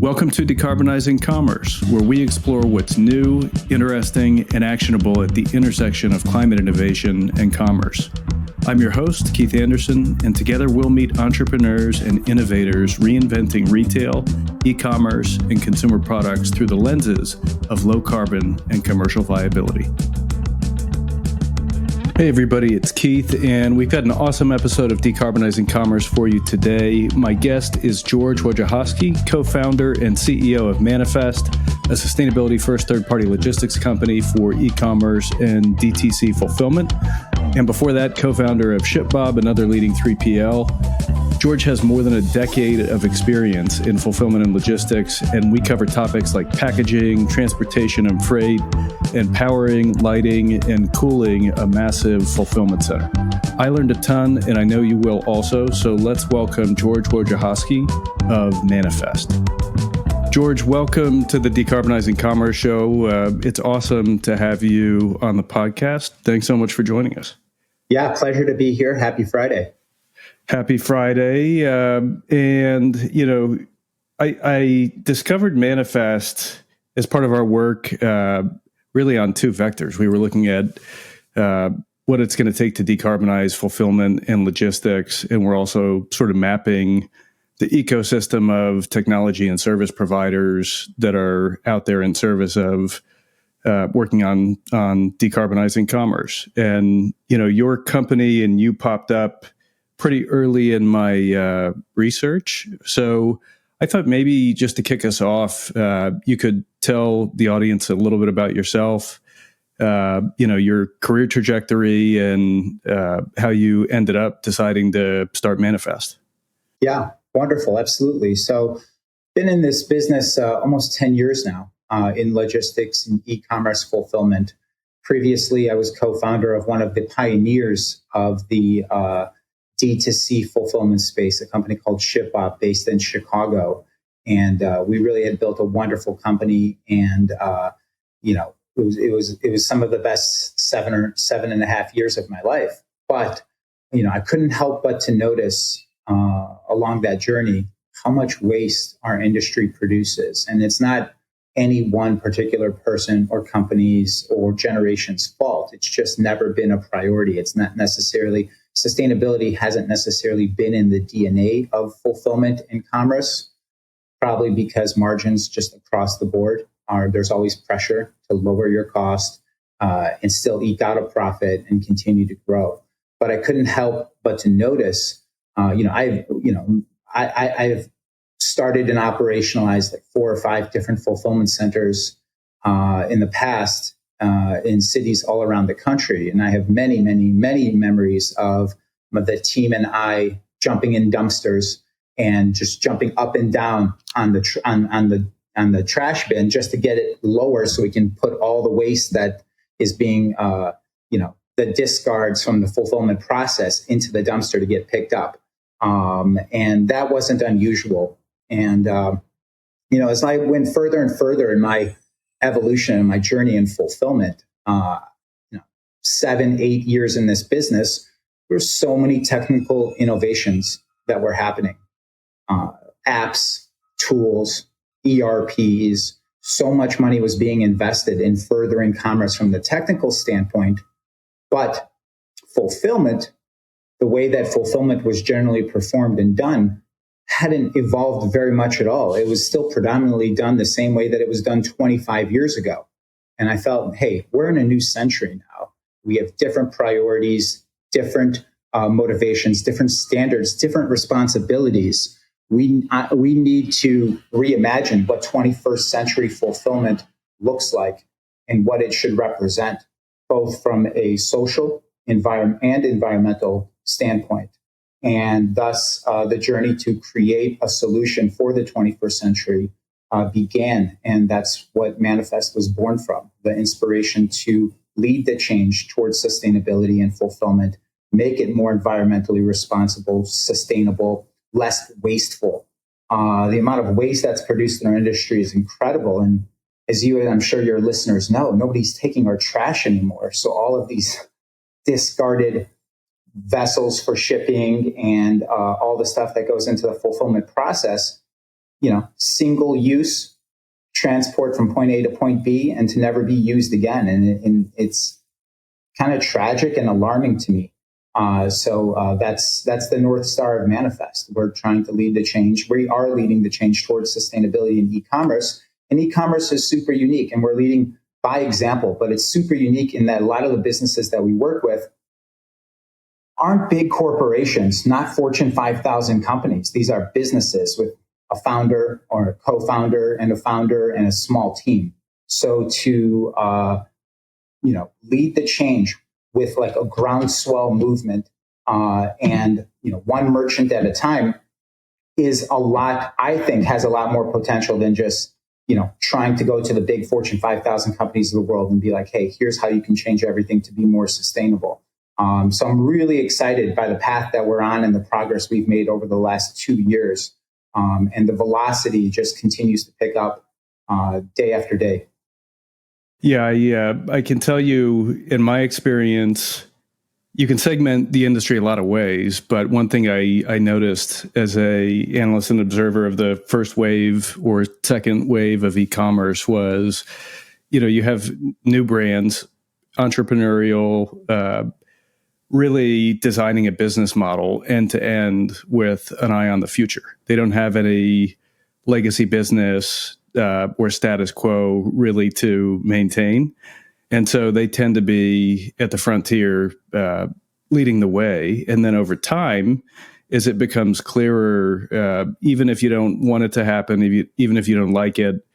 Welcome to Decarbonizing Commerce, where we explore what's new, interesting, and actionable at the intersection of climate innovation and commerce. I'm your host, Keith Anderson, and together we'll meet entrepreneurs and innovators reinventing retail, e-commerce, and consumer products through the lenses of low carbon and commercial viability. Hey everybody, it's Keith, and we've got an awesome episode of Decarbonizing Commerce for you today. My guest is George Wojciechowski, co-founder and CEO of Manifest, a sustainability-first third-party logistics company for e-commerce and DTC fulfillment. And before that, co-founder of ShipBob, another leading 3PL. George has more than a decade of experience in fulfillment and logistics, and we cover topics like packaging, transportation and freight, and powering, lighting, and cooling a massive fulfillment center. I learned a ton, and I know you will also, so let's welcome George Wojciechowski of Manifest. George, welcome to the Decarbonizing Commerce Show. It's awesome to have you on the podcast. Thanks so much for joining us. Yeah, pleasure to be here. Happy Friday. Happy Friday. I discovered Manifest as part of our work really on two vectors. We were looking at what it's going to take to decarbonize fulfillment and logistics, and we're also sort of mapping the ecosystem of technology and service providers that are out there in service of working on decarbonizing commerce. And, your company and you popped up pretty early in my research. So I thought maybe just to kick us off, you could tell the audience a little bit about yourself, your career trajectory and how you ended up deciding to start Manifest. Yeah, wonderful. Absolutely. So been in this business almost 10 years now in logistics and e-commerce fulfillment. Previously, I was co-founder of one of the pioneers of the D2C fulfillment space, a company called ShipBob based in Chicago. And we really had built a wonderful company. And, it was some of the best 7.5 years of my life. But, I couldn't help but to notice along that journey how much waste our industry produces. And it's not any one particular person or company's or generation's fault. It's just never been a priority. It's not necessarily, sustainability hasn't necessarily been in the DNA of fulfillment and commerce, probably because margins just across the board there's always pressure to lower your cost and still eke out a profit and continue to grow. But I couldn't help but to notice, I've started and operationalized like 4 or 5 different fulfillment centers in the past in cities all around the country. And I have many, many, many memories of the team and I jumping in dumpsters and just jumping up and down on the trash bin just to get it lower so we can put all the waste that is being, the discards from the fulfillment process into the dumpster to get picked up. And that wasn't unusual. And, as I went further and further in my evolution and my journey in fulfillment, 7, 8 years in this business, there were so many technical innovations that were happening. Apps, tools, ERPs, so much money was being invested in furthering commerce from the technical standpoint. But fulfillment, the way that fulfillment was generally performed and done, hadn't evolved very much at all. It was still predominantly done the same way that it was done 25 years ago. And I felt, hey, we're in a new century now. We have different priorities, different motivations, different standards, different responsibilities. We need to reimagine what 21st century fulfillment looks like and what it should represent, both from a social and environmental standpoint. And thus, the journey to create a solution for the 21st century began. And that's what Manifest was born from, the inspiration to lead the change towards sustainability and fulfillment, make it more environmentally responsible, sustainable, less wasteful. The amount of waste that's produced in our industry is incredible. And as you and I'm sure your listeners know, nobody's taking our trash anymore. So all of these discarded vessels for shipping and all the stuff that goes into the fulfillment process, single use transport from point A to point B and to never be used again. And it's kind of tragic and alarming to me. So that's the North Star of Manifest. We're trying to lead the change. We are leading the change towards sustainability in e-commerce. And e-commerce is super unique, and we're leading by example, but it's super unique in that a lot of the businesses that we work with aren't big corporations, not Fortune 5,000 companies. These are businesses with a founder or a co-founder and a founder and a small team. So to lead the change with like a groundswell movement and one merchant at a time is a lot, I think, has a lot more potential than just trying to go to the big Fortune 5,000 companies of the world and be like, hey, here's how you can change everything to be more sustainable. So I'm really excited by the path that we're on and the progress we've made over the last 2 years. And the velocity just continues to pick up day after day. Yeah, I can tell you in my experience, you can segment the industry a lot of ways, but one thing I noticed as a analyst and observer of the first wave or second wave of e-commerce was, you have new brands, entrepreneurial, really designing a business model end to end with an eye on the future. They don't have any legacy business or status quo really to maintain. And so they tend to be at the frontier, leading the way. And then over time, as it becomes clearer, even if you don't want it to happen, even if you don't like it,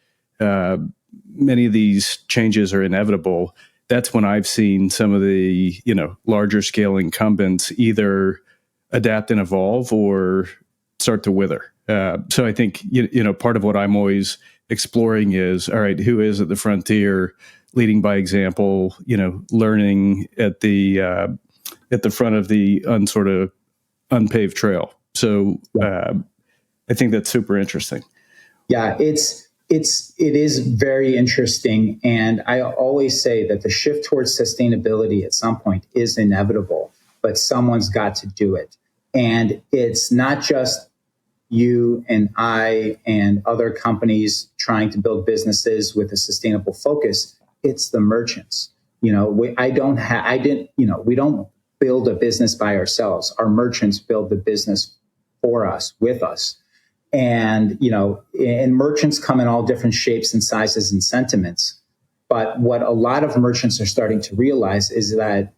many of these changes are inevitable. That's when I've seen some of the, larger scale incumbents either adapt and evolve or start to wither. So I think, part of what I'm always exploring is, all right, who is at the frontier, leading by example, learning at the front of the unpaved trail. So I think that's super interesting. Yeah, it is very interesting. And I always say that the shift towards sustainability at some point is inevitable, but someone's got to do it. And it's not just you and I and other companies trying to build businesses with a sustainable focus. It's the merchants. We don't build a business by ourselves. Our merchants build the business for us, with us. And, and merchants come in all different shapes and sizes and sentiments. But what a lot of merchants are starting to realize is that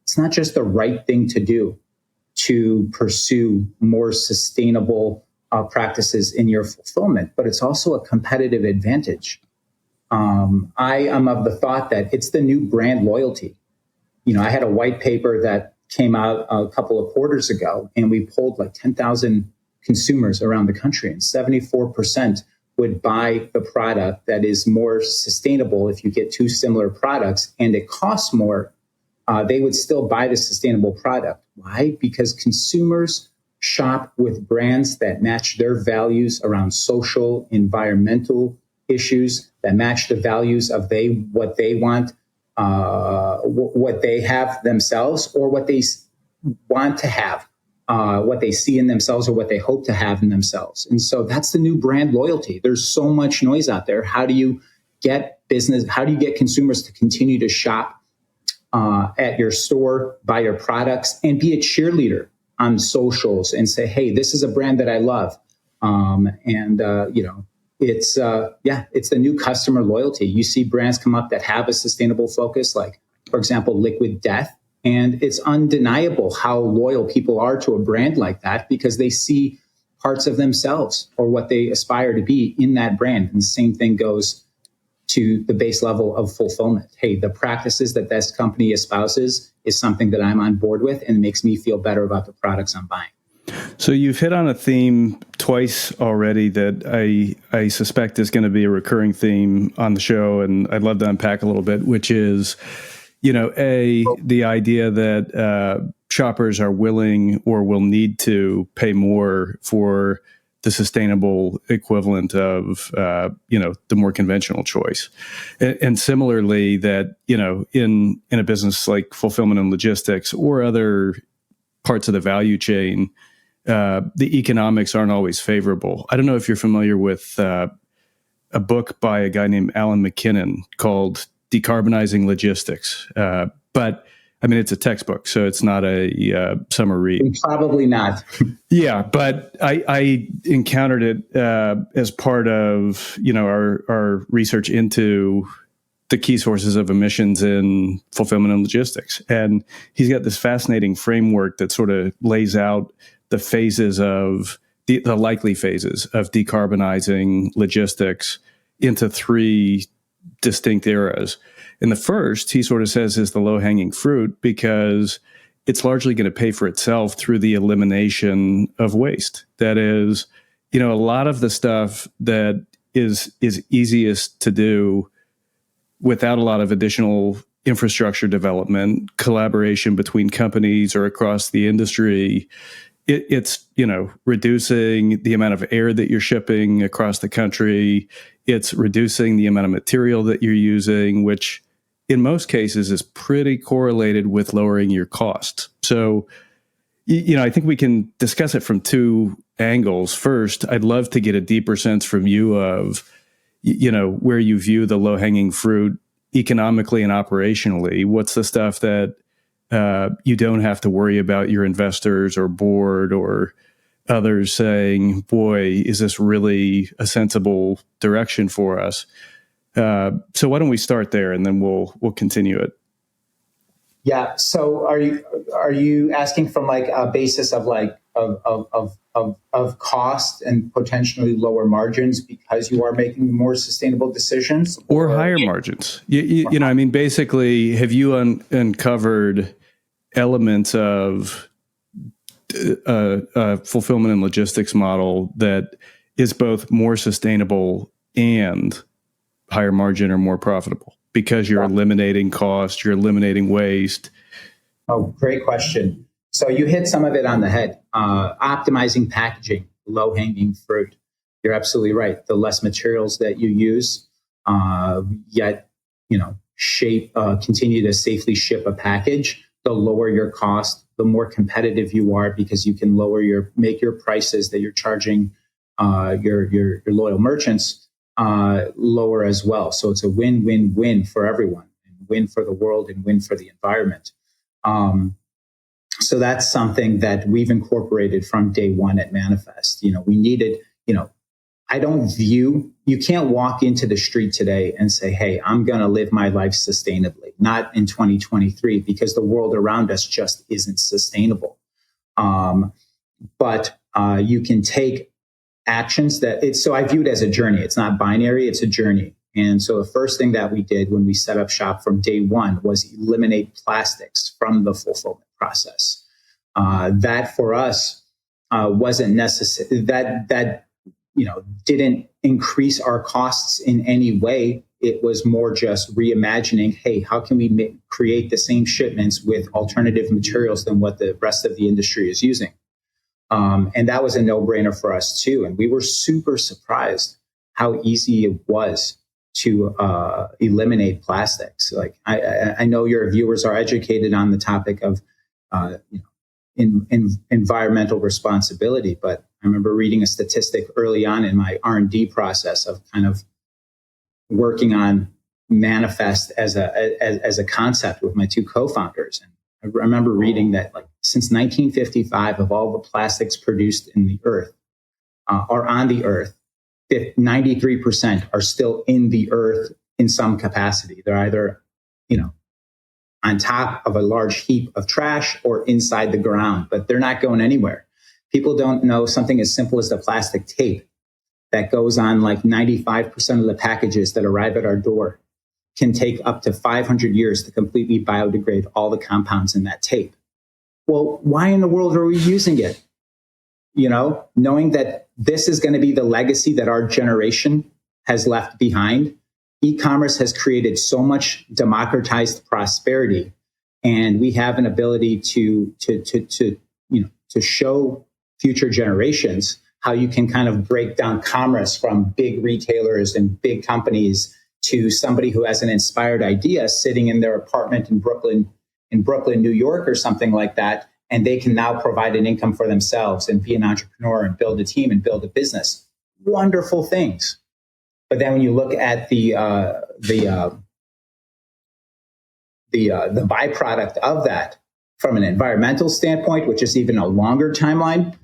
it's not just the right thing to do to pursue more sustainable practices in your fulfillment, but it's also a competitive advantage. I am of the thought that it's the new brand loyalty. I had a white paper that came out a couple of quarters ago, and we polled like 10,000 consumers around the country, and 74% would buy the product that is more sustainable. If you get two similar products and it costs more, they would still buy the sustainable product. Why? Because consumers shop with brands that match their values around social, environmental issues, that match the values of what they want, what they have themselves, or what they want to have, what they see in themselves or what they hope to have in themselves. And so that's the new brand loyalty. There's so much noise out there. How do you get consumers to continue to shop at your store, buy your products, and be a cheerleader on socials and say, hey, this is a brand that I love. It's the new customer loyalty. You see brands come up that have a sustainable focus, like, for example, Liquid Death. And it's undeniable how loyal people are to a brand like that because they see parts of themselves or what they aspire to be in that brand. And the same thing goes to the base level of fulfillment. Hey, the practices that this company espouses is something that I'm on board with and makes me feel better about the products I'm buying. So you've hit on a theme twice already that I suspect is going to be a recurring theme on the show, and I'd love to unpack a little bit, which is, the idea that shoppers are willing or will need to pay more for the sustainable equivalent of, the more conventional choice. And similarly that, in a business like fulfillment and logistics or other parts of the value chain, the economics aren't always favorable. I don't know if you're familiar with a book by a guy named Alan McKinnon called Decarbonizing Logistics. But I mean, it's a textbook, so it's not a summer read. Probably not. Yeah, but I encountered it as part of our research into the key sources of emissions in fulfillment and logistics, and he's got this fascinating framework that sort of lays out the phases of the likely phases of decarbonizing logistics into three distinct eras. And the first, he sort of says, is the low-hanging fruit because it's largely going to pay for itself through the elimination of waste. That is, a lot of the stuff that is easiest to do without a lot of additional infrastructure development, collaboration between companies or across the industry. It's reducing the amount of air that you're shipping across the country. It's reducing the amount of material that you're using, which in most cases is pretty correlated with lowering your costs. So, I think we can discuss it from two angles. First, I'd love to get a deeper sense from you of, where you view the low-hanging fruit economically and operationally. What's the stuff that you don't have to worry about your investors or board or others saying, boy, is this really a sensible direction for us? So why don't we start there and then we'll continue it. Yeah. So are you asking from like a basis of like of cost and potentially lower margins because you are making more sustainable decisions, or higher margins? Basically, have you uncovered elements of a fulfillment and logistics model that is both more sustainable and higher margin or more profitable because you're eliminating cost, you're eliminating waste? Oh, great question. So you hit some of it on the head. Optimizing packaging, low-hanging fruit. You're absolutely right. The less materials that you use, yet continue to safely ship a package, the lower your cost, the more competitive you are because you can make your prices that you're charging your loyal merchants lower as well. So it's a win-win-win for everyone, and win for the world and win for the environment. So that's something that we've incorporated from day one at Manifest. We needed, you can't walk into the street today and say, hey, I'm going to live my life sustainably. Not in 2023, because the world around us just isn't sustainable. But you can take actions so I view it as a journey. It's not binary, it's a journey. And so the first thing that we did when we set up shop from day one was eliminate plastics from the fulfillment process. That for us wasn't necessary. That didn't increase our costs in any way. It was more just reimagining, hey, how can we create the same shipments with alternative materials than what the rest of the industry is using? And that was a no-brainer for us too. And we were super surprised how easy it was to eliminate plastics. Like I know your viewers are educated on the topic of environmental responsibility, but I remember reading a statistic early on in my R&D process of kind of working on Manifest as a concept with my two co-founders. And I remember reading that like since 1955, of all the plastics produced in the earth or on the earth, 93% are still in the earth in some capacity. They're either, on top of a large heap of trash or inside the ground, but they're not going anywhere. People don't know something as simple as the plastic tape that goes on like 95% of the packages that arrive at our door can take up to 500 years to completely biodegrade all the compounds in that tape. Well, why in the world are we using it? Knowing that this is going to be the legacy that our generation has left behind. E-commerce has created so much democratized prosperity, and we have an ability to show future generations how you can kind of break down commerce from big retailers and big companies to somebody who has an inspired idea sitting in their apartment in Brooklyn, New York, or something like that, and they can now provide an income for themselves and be an entrepreneur and build a team and build a business. Wonderful things. But then when you look at the byproduct of that from an environmental standpoint, which is even a longer timeline,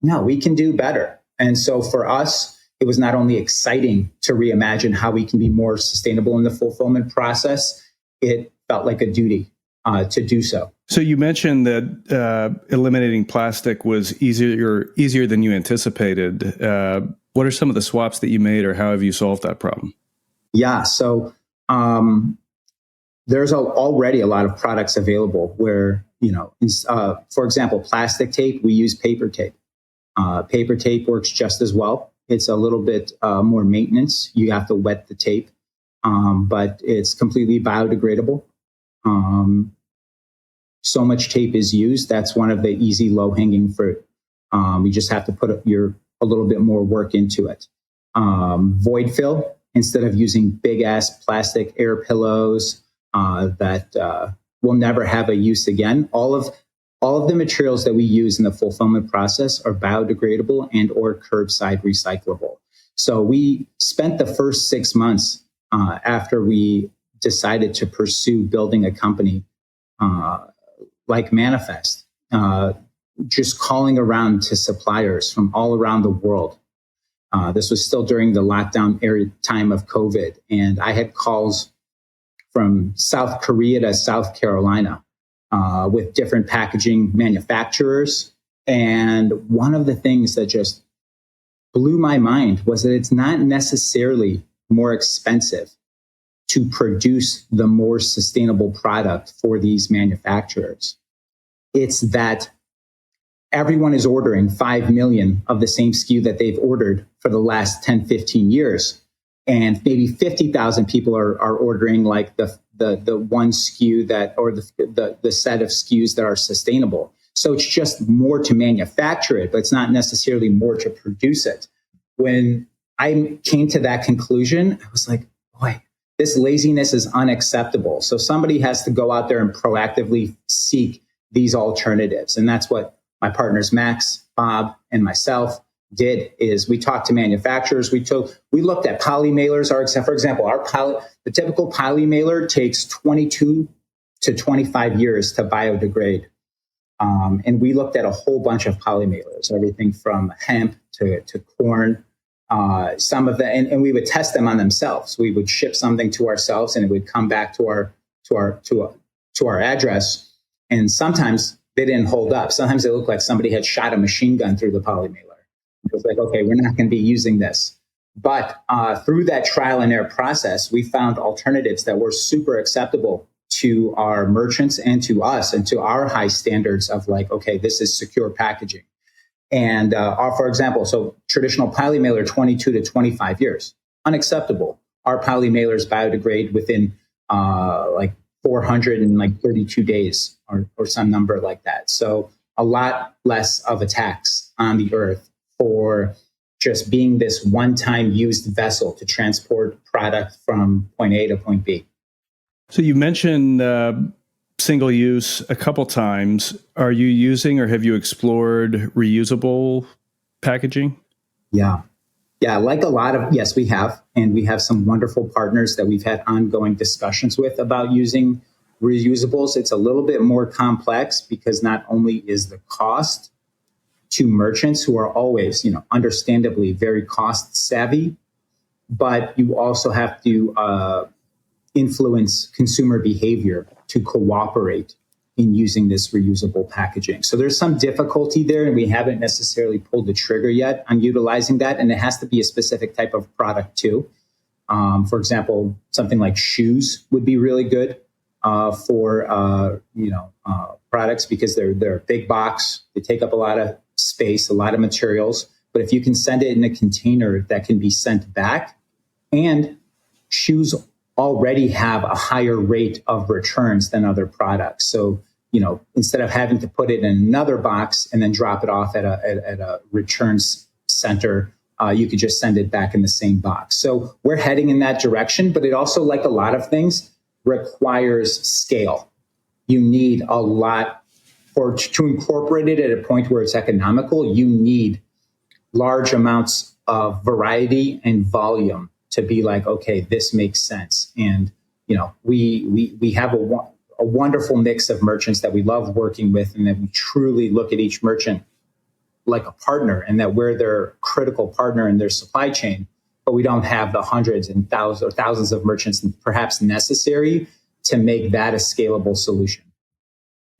no, we can do better. And so for us, it was not only exciting to reimagine how we can be more sustainable in the fulfillment process, it felt like a duty to do so. So you mentioned that eliminating plastic was easier than you anticipated. What are some of the swaps that you made, or how have you solved that problem? Yeah, so there's already a lot of products available where, for example, plastic tape, we use paper tape. Paper tape works just as well. It's a little bit more maintenance. You have to wet the tape, but it's completely biodegradable. So much tape is used. That's one of the easy, low-hanging fruit. You just have to put a little bit more work into it. Void fill, instead of using big-ass plastic air pillows that will never have a use again. All of the materials that we use in the fulfillment process are biodegradable and or curbside recyclable. So we spent the first 6 months after we decided to pursue building a company like Manifest, just calling around to suppliers from all around the world. This was still during the lockdown time of COVID. And I had calls from South Korea to South Carolina with different packaging manufacturers. And one of the things that just blew my mind was that it's not necessarily more expensive to produce the more sustainable product for these manufacturers. It's that everyone is ordering 5 million of the same SKU that they've ordered for the last 10, 15 years. And maybe 50,000 people are ordering like the one SKU or the set of SKUs that are sustainable. So it's just more to manufacture it, but it's not necessarily more to produce it. When I came to that conclusion, I was like, boy, this laziness is unacceptable. So somebody has to go out there and proactively seek these alternatives. And that's what my partners, Max, Bob, and myself did, is we talked to manufacturers. We looked at poly mailers. For example, the typical poly mailer takes 22 to 25 years to biodegrade. And we looked at a whole bunch of poly mailers, everything from hemp to corn. Some of and we would test them on themselves. We would ship something to ourselves, and it would come back to our address. And sometimes they didn't hold up. Sometimes it looked like somebody had shot a machine gun through the poly mailer. It was like, okay, we're not going to be using this. But through that trial and error process, we found alternatives that were super acceptable to our merchants and to us and to our high standards of like, okay, this is secure packaging. And for example, so traditional poly mailer, 22 to 25 years, unacceptable. Our poly mailers biodegrade within like 432 days or some number like that. So a lot less of a tax on the earth for just being this one-time used vessel to transport product from point A to point B. So you mentioned single use a couple times. Are you using or have you explored reusable packaging? Yeah, like yes, we have. And we have some wonderful partners that we've had ongoing discussions with about using reusables. It's a little bit more complex because not only is the cost to merchants who are always, understandably very cost savvy, but you also have to influence consumer behavior to cooperate in using this reusable packaging. So there's some difficulty there, and we haven't necessarily pulled the trigger yet on utilizing that. And it has to be a specific type of product too. For example, something like shoes would be really good for products because they're a big box. They take up a lot of space, a lot of materials. But if you can send it in a container that can be sent back, and shoes already have a higher rate of returns than other products. So, instead of having to put it in another box and then drop it off at a returns center, you could just send it back in the same box. So we're heading in that direction, but it also, like a lot of things, requires scale. You need a lot or to incorporate it at a point where it's economical, you need large amounts of variety and volume to be like, okay, this makes sense. And, we have a wonderful mix of merchants that we love working with, and that we truly look at each merchant like a partner, and that we're their critical partner in their supply chain. But we don't have the hundreds and thousands of merchants perhaps necessary to make that a scalable solution.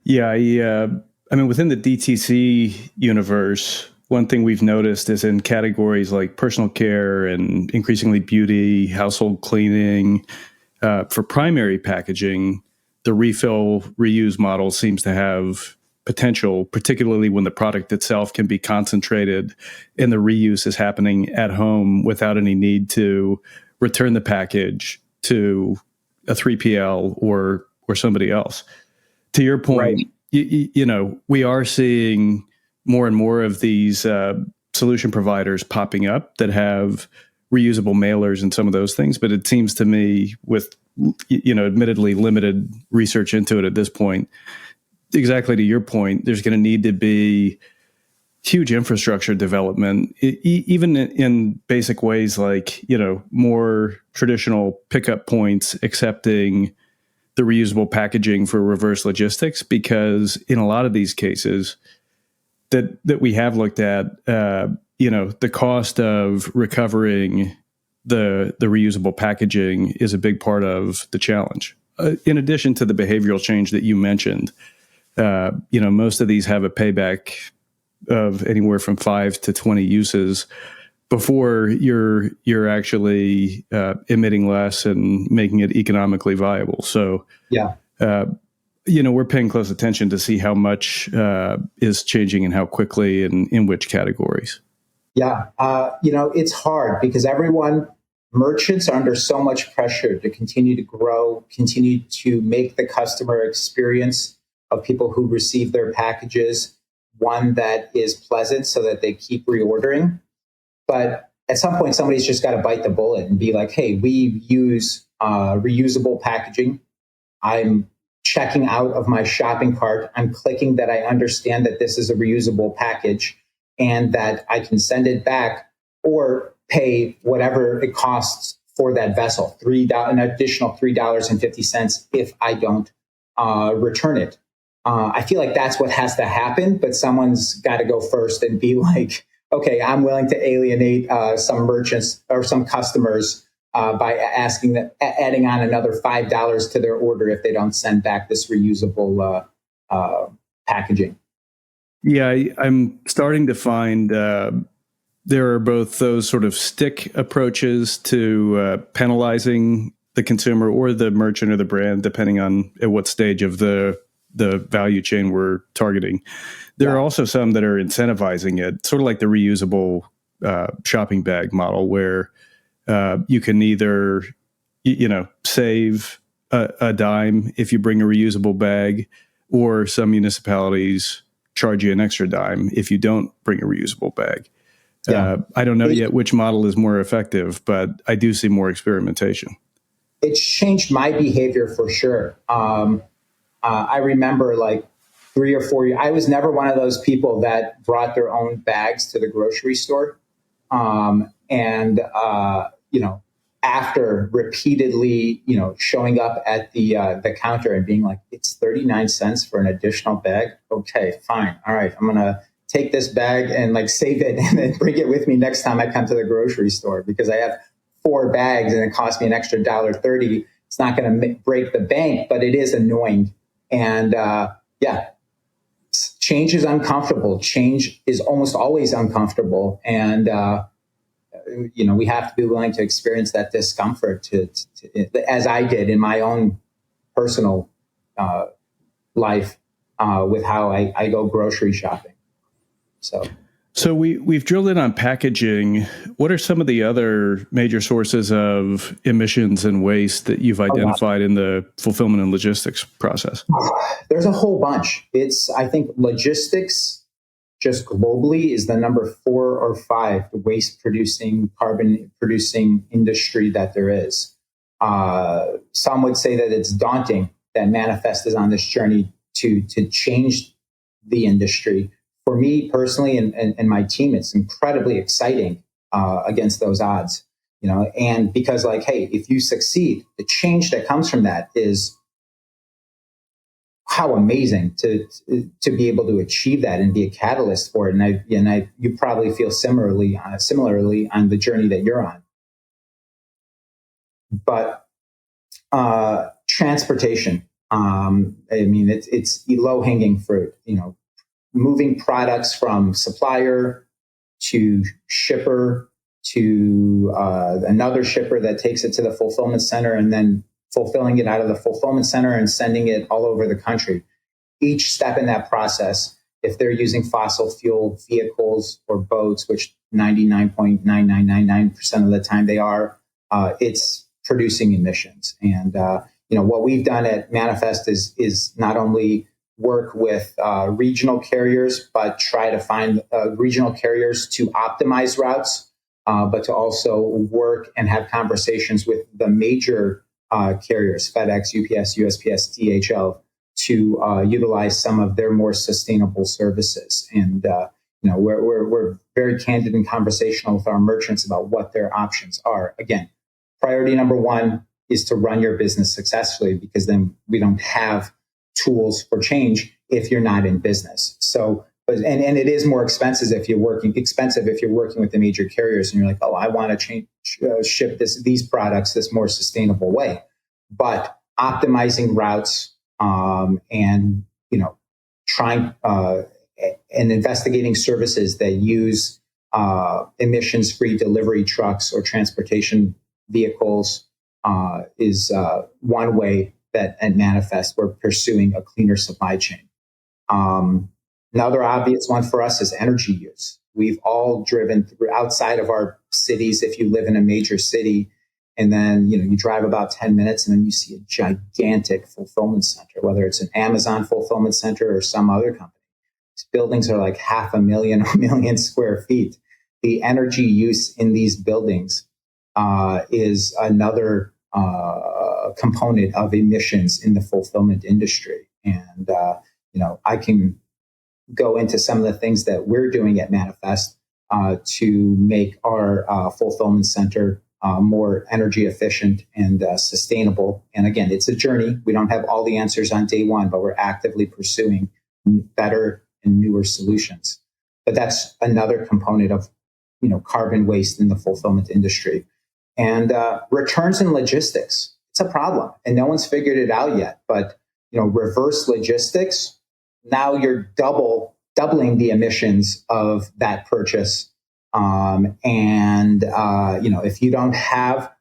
Yeah, I mean, within the DTC universe, one thing we've noticed is in categories like personal care and increasingly beauty, household cleaning, for primary packaging, the refill reuse model seems to have potential, particularly when the product itself can be concentrated and the reuse is happening at home without any need to return the package to a 3PL or somebody else. To your point, right. We are seeing more and more of these solution providers popping up that have reusable mailers and some of those things. But it seems to me, with admittedly limited research into it at this point, exactly to your point, there's going to need to be huge infrastructure development, even in basic ways like, more traditional pickup points accepting the reusable packaging for reverse logistics, because in a lot of these cases that we have looked at, the cost of recovering the reusable packaging is a big part of the challenge. In addition to the behavioral change that you mentioned, most of these have a payback of anywhere from 5 to 20 uses before you're actually emitting less and making it economically viable. So, we're paying close attention to see how much is changing and how quickly and in which categories. Yeah. It's hard because merchants are under so much pressure to continue to grow, continue to make the customer experience of people who receive their packages one that is pleasant so that they keep reordering. But at some point, somebody's just got to bite the bullet and be like, hey, we use reusable packaging. I'm checking out of my shopping cart. I'm clicking that I understand that this is a reusable package and that I can send it back or pay whatever it costs for that vessel, an additional $3.50 if I don't return it. I feel like that's what has to happen, but someone's got to go first and be like, okay, I'm willing to alienate some merchants or some customers by adding on another $5 to their order if they don't send back this reusable packaging. Yeah, I'm starting to find there are both those sort of stick approaches to penalizing the consumer or the merchant or the brand, depending on at what stage of the value chain we're targeting. There are also some that are incentivizing it, sort of like the reusable shopping bag model, where you can either, save a dime if you bring a reusable bag, or some municipalities charge you an extra dime if you don't bring a reusable bag. I don't know yet which model is more effective, but I do see more experimentation. It's changed my behavior for sure. I remember like 3 or 4 years, I was never one of those people that brought their own bags to the grocery store. After repeatedly, showing up at the counter and being like, it's 39 cents for an additional bag. Okay, fine. All right. I'm going to take this bag and like save it and then bring it with me next time I come to the grocery store, because I have 4 bags and it costs me an extra $1.30. It's not going to break the bank, but it is annoying. And change is uncomfortable. Change is almost always uncomfortable. And, we have to be willing to experience that discomfort to as I did in my own personal life with how I go grocery shopping. So we've drilled in on packaging. What are some of the other major sources of emissions and waste that you've identified in the fulfillment and logistics process? There's a whole bunch. I think logistics just globally is the number 4 or 5 waste producing, carbon producing industry that there is. Some would say that it's daunting that Manifest is on this journey to change the industry. For me personally and my team, it's incredibly exciting against those odds, and because like, hey, if you succeed, the change that comes from that is how amazing to be able to achieve that and be a catalyst for it. And you probably feel similarly on the journey that you're on. But transportation, it's low hanging fruit. Moving products from supplier to shipper to another shipper that takes it to the fulfillment center, and then fulfilling it out of the fulfillment center and sending it all over the country. Each step in that process, if they're using fossil fuel vehicles or boats, which 99.9999% of the time they are, it's producing emissions. And what we've done at Manifest is not only work with regional carriers, but try to find regional carriers to optimize routes, but to also work and have conversations with the major carriers, FedEx, UPS, USPS, DHL, to utilize some of their more sustainable services. And we're very candid and conversational with our merchants about what their options are. Again, priority number one is to run your business successfully, because then we don't have tools for change if you're not in business. So, and it is more expensive if you're working with the major carriers and you're like, oh, I want to ship these products this more sustainable way. But optimizing routes and trying and investigating services that use emissions-free delivery trucks or transportation vehicles is one way that at Manifest we're pursuing a cleaner supply chain. Another obvious one for us is energy use. We've all driven through outside of our cities. If you live in a major city, and then you drive about 10 minutes, and then you see a gigantic fulfillment center, whether it's an Amazon fulfillment center or some other company. These buildings are like 500,000 or 1 million square feet. The energy use in these buildings is another component of emissions in the fulfillment industry. And I can go into some of the things that we're doing at Manifest to make our fulfillment center more energy efficient and sustainable. And again, it's a journey. We don't have all the answers on day one, but we're actively pursuing better and newer solutions. But that's another component of carbon waste in the fulfillment industry. And returns and logistics. It's a problem, and no one's figured it out yet. But reverse logistics, now you're doubling the emissions of that purchase. If you don't have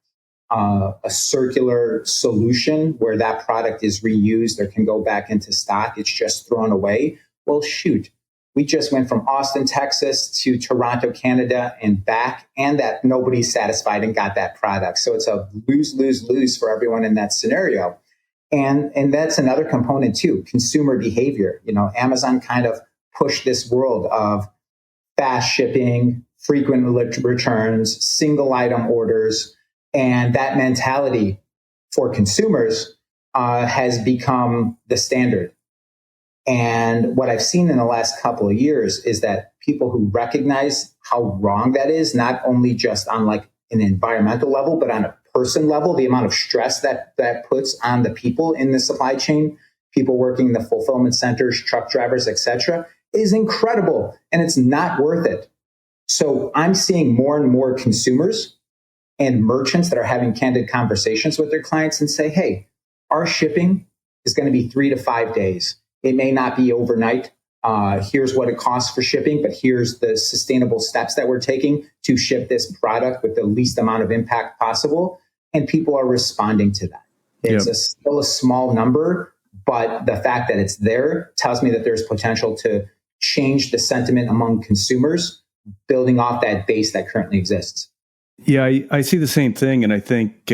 a circular solution where that product is reused or can go back into stock, it's just thrown away. Well, shoot, we just went from Austin, Texas to Toronto, Canada and back, and that nobody's satisfied and got that product. So it's a lose for everyone in that scenario. And that's another component too, consumer behavior. Amazon kind of pushed this world of fast shipping, frequent returns, single item orders, and that mentality for consumers has become the standard. And what I've seen in the last couple of years is that people who recognize how wrong that is, not only just on like an environmental level, but on a person level, the amount of stress that puts on the people in the supply chain, people working in the fulfillment centers, truck drivers, etc., is incredible. And it's not worth it. So I'm seeing more and more consumers and merchants that are having candid conversations with their clients and say, hey, our shipping is going to be 3 to 5 days. It may not be overnight. Here's what it costs for shipping, but here's the sustainable steps that we're taking to ship this product with the least amount of impact possible. And people are responding to that. It's still a small number, but the fact that it's there tells me that there's potential to change the sentiment among consumers, building off that base that currently exists. Yeah, I see the same thing. And I think,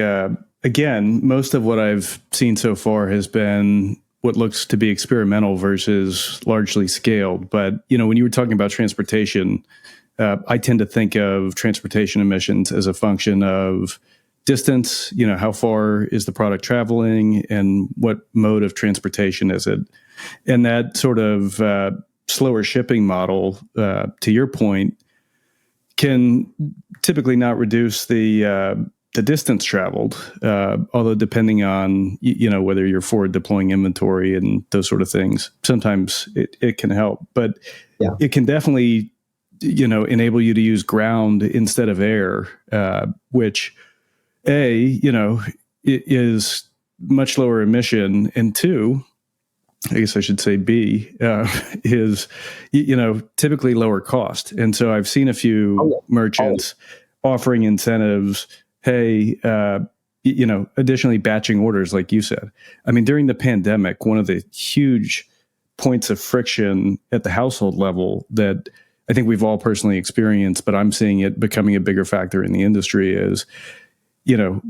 again, most of what I've seen so far has been what looks to be experimental versus largely scaled. But, when you were talking about transportation, I tend to think of transportation emissions as a function of distance, how far is the product traveling and what mode of transportation is it? And that sort of slower shipping model, to your point, can typically not reduce the distance traveled, although depending on, whether you're forward deploying inventory and those sort of things, sometimes it can help. But it can definitely, enable you to use ground instead of air, which, it is much lower emission, and two, I guess I should say B, is, typically lower cost. And so I've seen a few merchants offering incentives, hey, additionally batching orders, like you said. I mean, during the pandemic, one of the huge points of friction at the household level that I think we've all personally experienced, but I'm seeing it becoming a bigger factor in the industry is,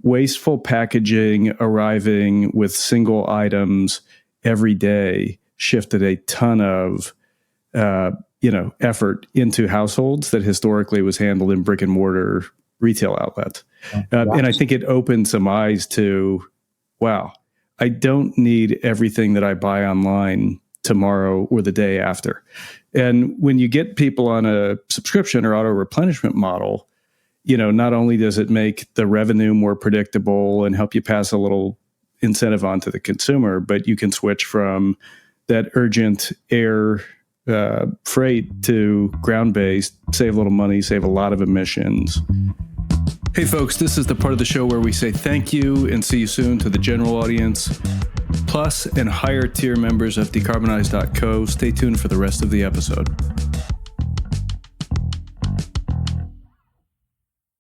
wasteful packaging arriving with single items every day shifted a ton of, effort into households that historically was handled in brick and mortar retail outlets. And I think it opened some eyes to, wow, I don't need everything that I buy online tomorrow or the day after. And when you get people on a subscription or auto replenishment model, not only does it make the revenue more predictable and help you pass a little incentive on to the consumer, but you can switch from that urgent air freight to ground-based, save a little money, save a lot of emissions. Hey folks, this is the part of the show where we say thank you and see you soon to the general audience, plus and higher tier members of Decarbonized.co. Stay tuned for the rest of the episode.